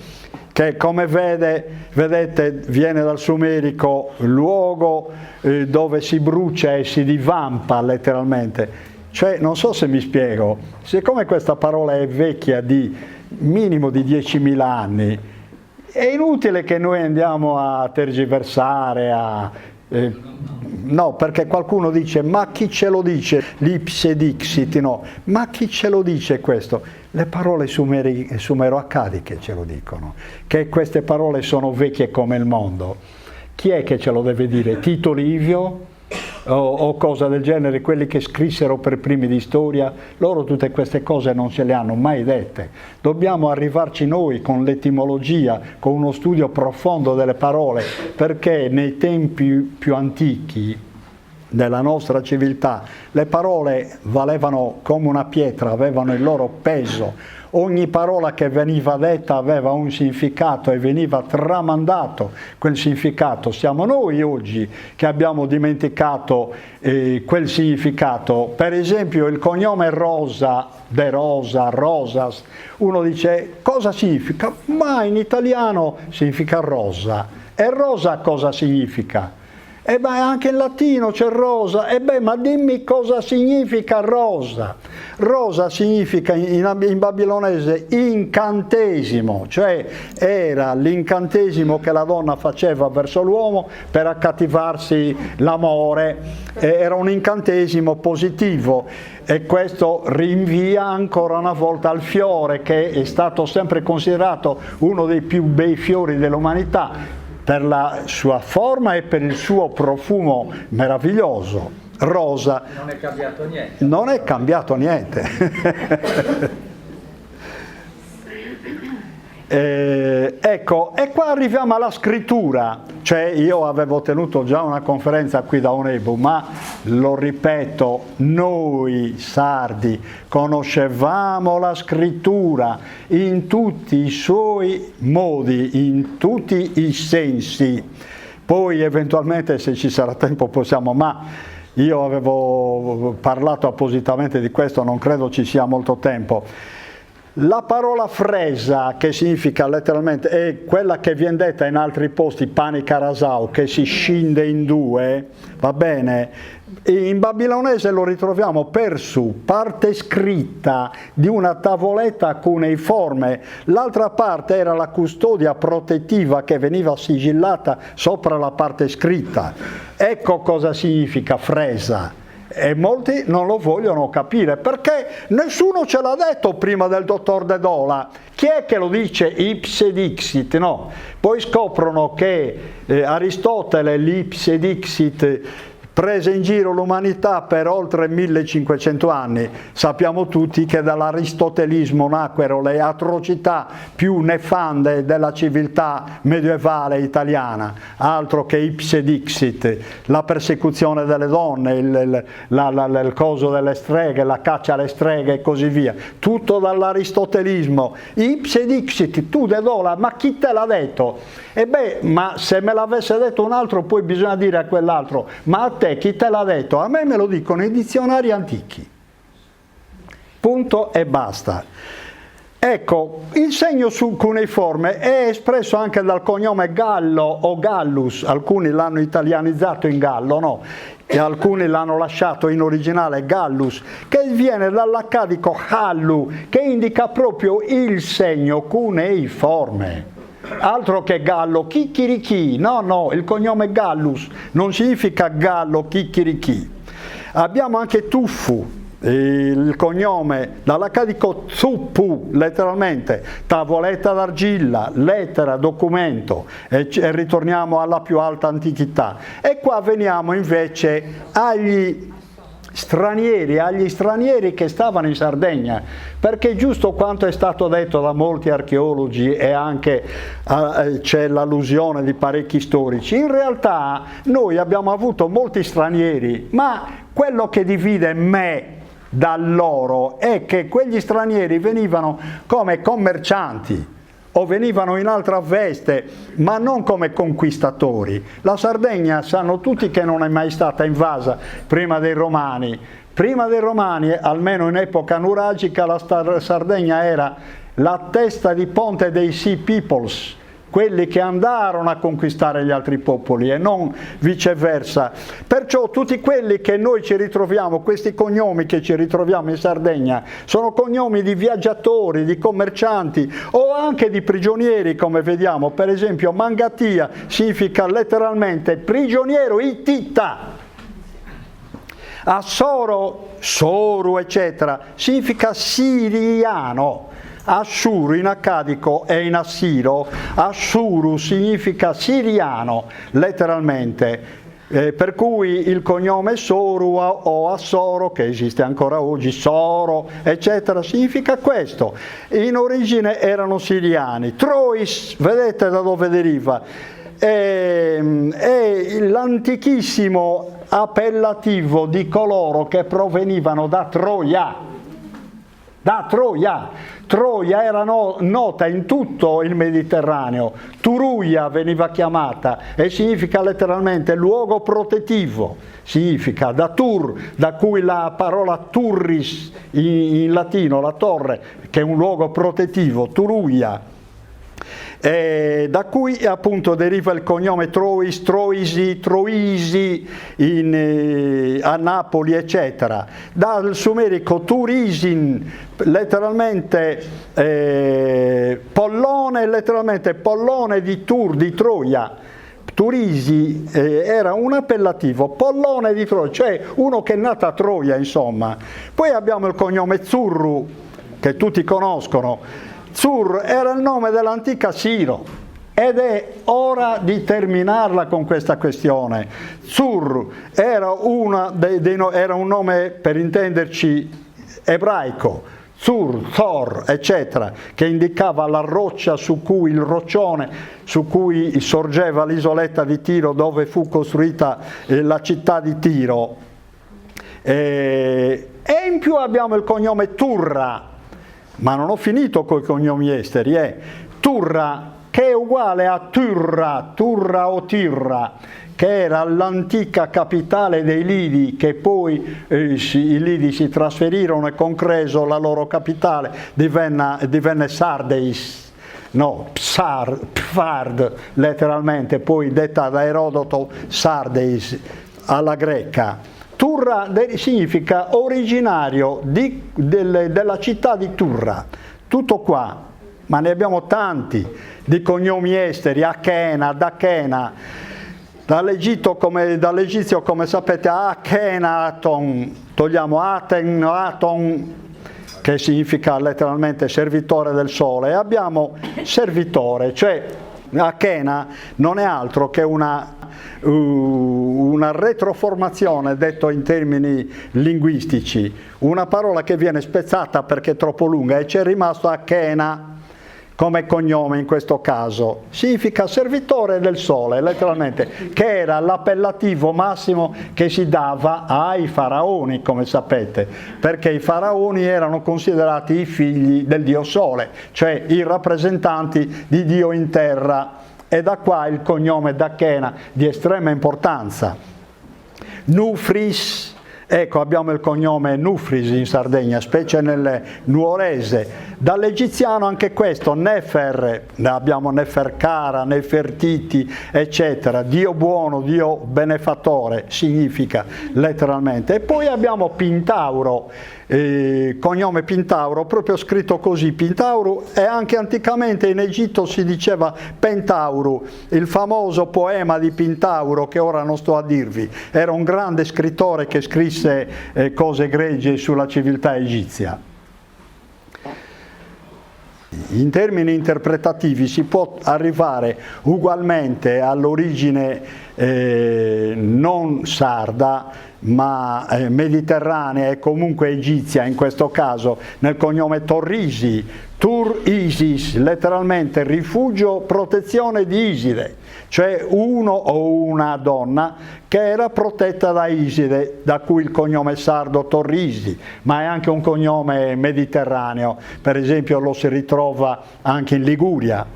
che come vedete viene dal sumerico luogo dove si brucia e si divampa letteralmente. Cioè, non so se mi spiego, siccome questa parola è vecchia di minimo di 10.000 anni, è inutile che noi andiamo a tergiversare, no, perché qualcuno dice, ma chi ce lo dice? L'ipse dixit, no, ma chi ce lo dice questo? Le parole sumero-accadiche ce lo dicono, che queste parole sono vecchie come il mondo. Chi è che ce lo deve dire? Tito Livio? O cosa del genere, quelli che scrissero per primi di storia, loro tutte queste cose non se le hanno mai dette. Dobbiamo arrivarci noi con l'etimologia, con uno studio profondo delle parole, perché nei tempi più antichi della nostra civiltà le parole valevano come una pietra, avevano il loro peso. Ogni parola che veniva detta aveva un significato e veniva tramandato quel significato. Siamo noi oggi che abbiamo dimenticato quel significato. Per esempio il cognome Rosa, De Rosa, Rosas, uno dice cosa significa? Ma in italiano significa rosa. E rosa cosa significa? E beh, anche in latino c'è rosa, e beh, ma dimmi cosa significa rosa. Rosa significa in babilonese incantesimo, cioè era l'incantesimo che la donna faceva verso l'uomo per accattivarsi l'amore, era un incantesimo positivo e questo rinvia ancora una volta al fiore che è stato sempre considerato uno dei più bei fiori dell'umanità, per la sua forma e per il suo profumo meraviglioso. Rosa. Non è cambiato niente. Non è cambiato niente. Ecco, e qua arriviamo alla scrittura. Cioè io avevo tenuto già una conferenza qui da Onebu, ma lo ripeto, noi sardi conoscevamo la scrittura in tutti i suoi modi, in tutti i sensi. Poi eventualmente se ci sarà tempo possiamo, ma io avevo parlato appositamente di questo, non credo ci sia molto tempo. La parola fresa, che significa letteralmente, è quella che viene detta in altri posti, pani carasau, che si scinde in due, va bene? In babilonese lo ritroviamo per su, parte scritta di una tavoletta cuneiforme, l'altra parte era la custodia protettiva che veniva sigillata sopra la parte scritta. Ecco cosa significa fresa. E molti non lo vogliono capire perché nessuno ce l'ha detto prima del dottor De Dola. Chi è che lo dice ipse dixit? No. Poi scoprono che Aristotele l'ipse dixit prese in giro l'umanità per oltre 1500 anni. Sappiamo tutti che dall'aristotelismo nacquero le atrocità più nefande della civiltà medievale italiana, altro che ipse dixit, la persecuzione delle donne, il coso delle streghe, la caccia alle streghe e così via, tutto dall'aristotelismo. Ipse dixit, tu De Dola, ma chi te l'ha detto? E beh, ma se me l'avesse detto un altro poi bisogna dire a quell'altro, ma a te chi te l'ha detto? A me lo dicono i dizionari antichi. Punto e basta. Ecco, il segno cuneiforme è espresso anche dal cognome Gallo o Gallus, alcuni l'hanno italianizzato in Gallo, no? E alcuni l'hanno lasciato in originale Gallus, che viene dall'accadico Hallu, che indica proprio il segno cuneiforme. Altro che Gallo, chicchirichì, no, il cognome Gallus non significa Gallo, chicchirichì. Abbiamo anche Tuffu, il cognome dall'accadico Zuppu, letteralmente, tavoletta d'argilla, lettera, documento, e ritorniamo alla più alta antichità. E qua veniamo invece agli stranieri che stavano in Sardegna, perché giusto quanto è stato detto da molti archeologi e anche c'è l'allusione di parecchi storici, in realtà noi abbiamo avuto molti stranieri, ma quello che divide me da loro è che quegli stranieri venivano come commercianti, o venivano in altra veste, ma non come conquistatori. La Sardegna sanno tutti che non è mai stata invasa prima dei Romani. Prima dei Romani, almeno in epoca nuragica, la Sardegna era la testa di ponte dei Sea Peoples, quelli che andarono a conquistare gli altri popoli e non viceversa. Perciò tutti quelli che noi ci ritroviamo, questi cognomi che ci ritroviamo in Sardegna, sono cognomi di viaggiatori, di commercianti o anche di prigionieri, come vediamo. Per esempio Mangatia significa letteralmente prigioniero Ittita. Assoro, Soru, eccetera, significa siriano. Assuru in accadico e in assiro, Assuru significa siriano, letteralmente, per cui il cognome Soru o Assoro, che esiste ancora oggi, Soro, eccetera, significa questo. In origine erano siriani. Trois, vedete da dove deriva? È l'antichissimo appellativo di coloro che provenivano da Troia. Da Troia. Troia era nota in tutto il Mediterraneo. Turuia veniva chiamata e significa letteralmente luogo protettivo. Significa da Tur, da cui la parola turris in latino, la torre, che è un luogo protettivo, Turuia. Da cui appunto deriva il cognome Trois, Troisi, Troisi a Napoli, eccetera. Dal sumerico Turisin, letteralmente pollone, letteralmente pollone di Tur, di Troia. Turisi era un appellativo, pollone di Troia, cioè uno che è nato a Troia, insomma. Poi abbiamo il cognome Zurru, che tutti conoscono. Zur era il nome dell'antica Siro ed è ora di terminarla con questa questione. Zur era un nome, per intenderci, ebraico, Zur, Thor, eccetera, che indicava la roccia il roccione su cui sorgeva l'isoletta di Tiro, dove fu costruita la città di Tiro. E in più abbiamo il cognome Turra. Ma non ho finito con i cognomi esteri, Turra, che è uguale a Turra o Tirra, che era l'antica capitale dei Lidi, che poi i Lidi si trasferirono e con Creso la loro capitale divenne Sardeis, no, Pfard, letteralmente, poi detta da Erodoto Sardeis, alla greca. Turra significa originario della città di Turra, tutto qua, ma ne abbiamo tanti di cognomi esteri, Achena, Dachena, dall'Egizio come sapete Akhenaton, togliamo Aton, che significa letteralmente servitore del sole, e abbiamo servitore, cioè Achena non è altro che una retroformazione, detto in termini linguistici, una parola che viene spezzata perché è troppo lunga e c'è rimasto Achena come cognome in questo caso. Significa servitore del sole, letteralmente, che era l'appellativo massimo che si dava ai faraoni, come sapete, perché i faraoni erano considerati i figli del dio sole, cioè i rappresentanti di Dio in terra. E da qua il cognome Dachena di estrema importanza. Nufris, ecco abbiamo il cognome Nufris in Sardegna, specie nel nuorese. Dall'egiziano anche questo, Nefer, abbiamo Neferkara, Nefertiti, eccetera. Dio buono, Dio benefattore, significa letteralmente. E poi abbiamo Pintauro, cognome Pintauro, proprio scritto così, Pintauro, e anche anticamente in Egitto si diceva Pentauru, il famoso poema di Pintauro che ora non sto a dirvi, era un grande scrittore che scrisse cose egregie sulla civiltà egizia. In termini interpretativi si può arrivare ugualmente all'origine non sarda, ma mediterranea e comunque egizia, in questo caso nel cognome Torrisi. Tur Isis, letteralmente rifugio, protezione di Iside, cioè uno o una donna che era protetta da Iside, da cui il cognome sardo Torrisi, ma è anche un cognome mediterraneo, per esempio lo si ritrova anche in Liguria.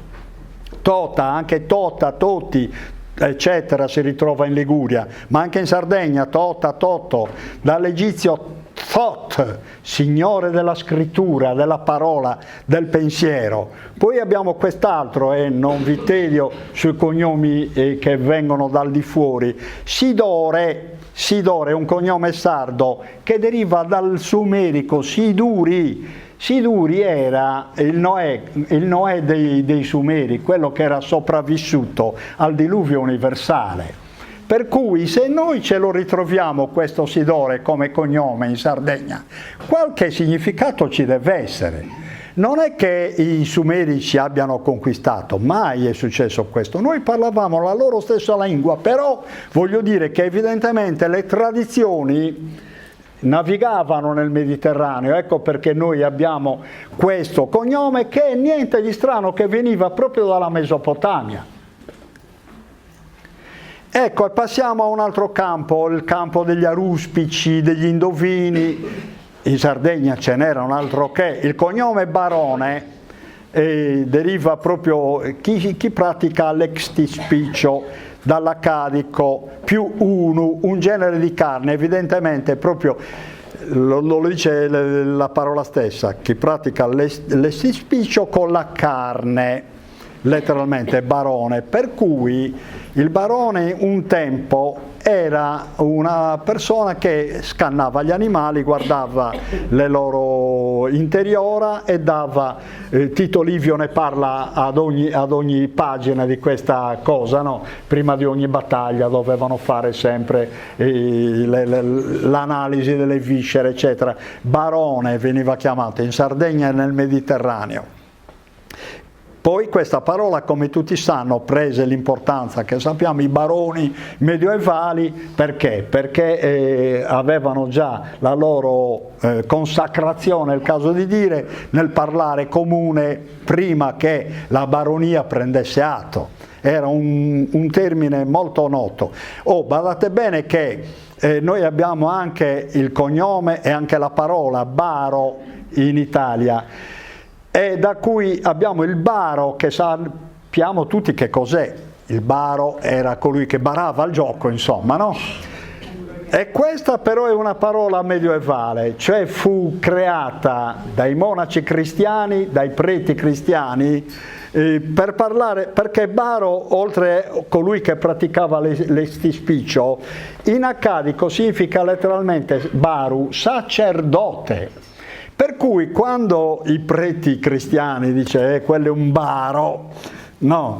Tota, anche Tota, Toti, eccetera, si ritrova in Liguria, ma anche in Sardegna, Tota, Toto, dall'egizio Thot, signore della scrittura, della parola, del pensiero. Poi abbiamo quest'altro, e non vi tedio sui cognomi che vengono dal di fuori, Sidore. Sidore è un cognome sardo che deriva dal sumerico Siduri. Siduri era il Noè dei Sumeri, quello che era sopravvissuto al diluvio universale. Per cui se noi ce lo ritroviamo questo Sidore come cognome in Sardegna, qualche significato ci deve essere. Non è che i Sumeri ci abbiano conquistato, mai è successo questo. Noi parlavamo la loro stessa lingua, però voglio dire che evidentemente le tradizioni navigavano nel Mediterraneo, ecco perché noi abbiamo questo cognome che è niente di strano, che veniva proprio dalla Mesopotamia. Ecco, passiamo a un altro campo, il campo degli aruspici, degli indovini. In Sardegna ce n'era un altro che. Il cognome Barone deriva proprio, chi pratica l'extispiccio, dall'accadico più unu, un genere di carne, evidentemente proprio, lo dice la parola stessa, chi pratica l'extispiccio con la carne, letteralmente barone, per cui il barone un tempo era una persona che scannava gli animali, guardava le loro interiora e dava, Tito Livio ne parla ad ogni pagina di questa cosa, no? Prima di ogni battaglia dovevano fare sempre l'analisi delle viscere, eccetera. Barone veniva chiamato in Sardegna e nel Mediterraneo. Poi questa parola, come tutti sanno, prese l'importanza che sappiamo i baroni medievali, perché? Perché avevano già la loro consacrazione, è il caso di dire, nel parlare comune prima che la baronia prendesse atto. Era un termine molto noto. Badate bene che noi abbiamo anche il cognome e anche la parola baro in Italia, e da cui abbiamo il baro, che sappiamo tutti che cos'è. Il baro era colui che barava al gioco, insomma, no? E questa però è una parola medievale, cioè fu creata dai monaci cristiani, dai preti cristiani, per parlare, perché baro, oltre a colui che praticava l'estispiccio, in accadico significa letteralmente baru, sacerdote. Per cui quando i preti cristiani dice quello è un baro, no,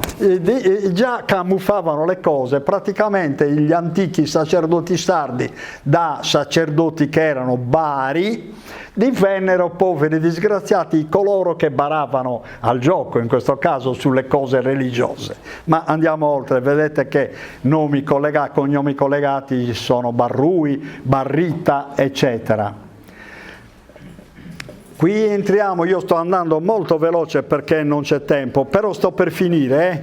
già camuffavano le cose. Praticamente gli antichi sacerdoti sardi, da sacerdoti che erano bari, divennero poveri disgraziati, coloro che baravano al gioco, in questo caso sulle cose religiose. Ma andiamo oltre, vedete che nomi collegati, cognomi collegati sono Barrui, Barrita, eccetera. Qui entriamo, io sto andando molto veloce perché non c'è tempo, però sto per finire.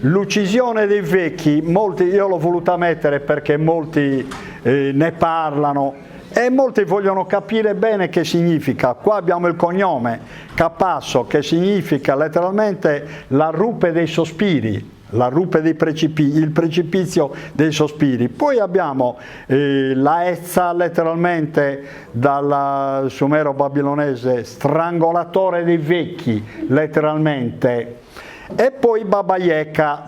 L'uccisione dei vecchi, molti, io l'ho voluta mettere perché molti ne parlano e molti vogliono capire bene che significa. Qua abbiamo il cognome Capasso, che significa letteralmente la rupe dei sospiri, la rupe dei il precipizio dei sospiri. Poi abbiamo la Ezza, letteralmente dal sumero-babilonese, strangolatore dei vecchi, letteralmente. E poi Baba Yeka,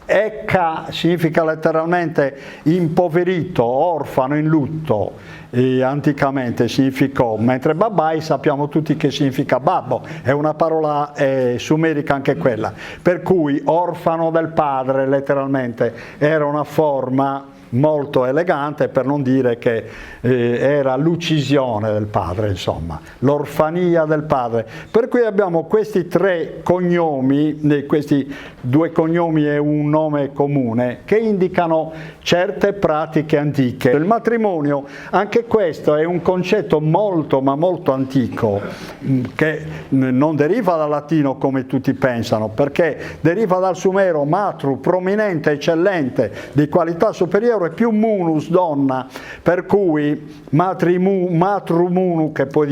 Eka significa letteralmente impoverito, orfano, in lutto, anticamente significò, mentre Babai sappiamo tutti che significa babbo, è una parola sumerica anche quella, per cui orfano del padre, letteralmente, era una forma molto elegante, per non dire che era l'uccisione del padre, insomma, l'orfania del padre. Per cui abbiamo questi tre cognomi, questi due cognomi e un nome comune, che indicano certe pratiche antiche. Il matrimonio, anche questo è un concetto molto ma molto antico, che non deriva dal latino come tutti pensano, perché deriva dal sumero matru, prominente, eccellente, di qualità superiore, più munus, donna, per cui matrumunu, che poi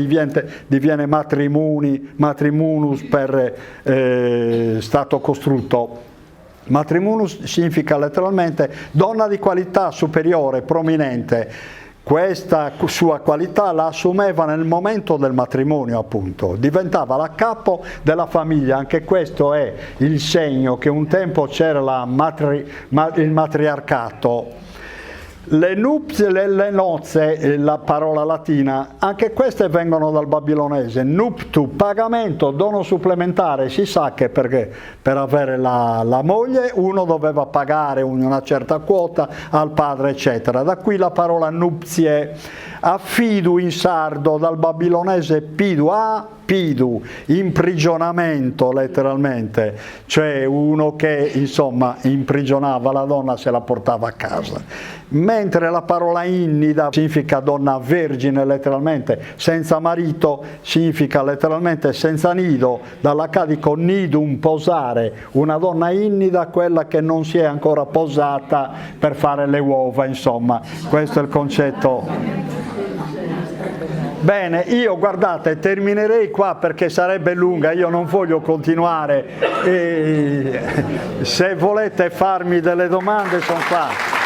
diviene matrimunus per stato costrutto. Matrimunus significa letteralmente donna di qualità superiore, prominente. Questa sua qualità la assumeva nel momento del matrimonio, appunto, diventava la capo della famiglia. Anche questo è il segno che un tempo c'era il matriarcato. Le nozze, la parola latina, anche queste vengono dal babilonese. Nuptu, pagamento, dono supplementare. Si sa che perché per avere la moglie uno doveva pagare una certa quota al padre, eccetera. Da qui la parola nupzie. Affidu in sardo, dal babilonese pidu, pidu, imprigionamento letteralmente, cioè uno che insomma imprigionava la donna, se la portava a casa. Mentre la parola innida significa donna vergine letteralmente, senza marito significa letteralmente senza nido, dall'accadico nidum, posare, una donna innida, quella che non si è ancora posata per fare le uova, insomma, questo è il concetto. Bene, io guardate, terminerei qua perché sarebbe lunga, io non voglio continuare, se volete farmi delle domande sono qua.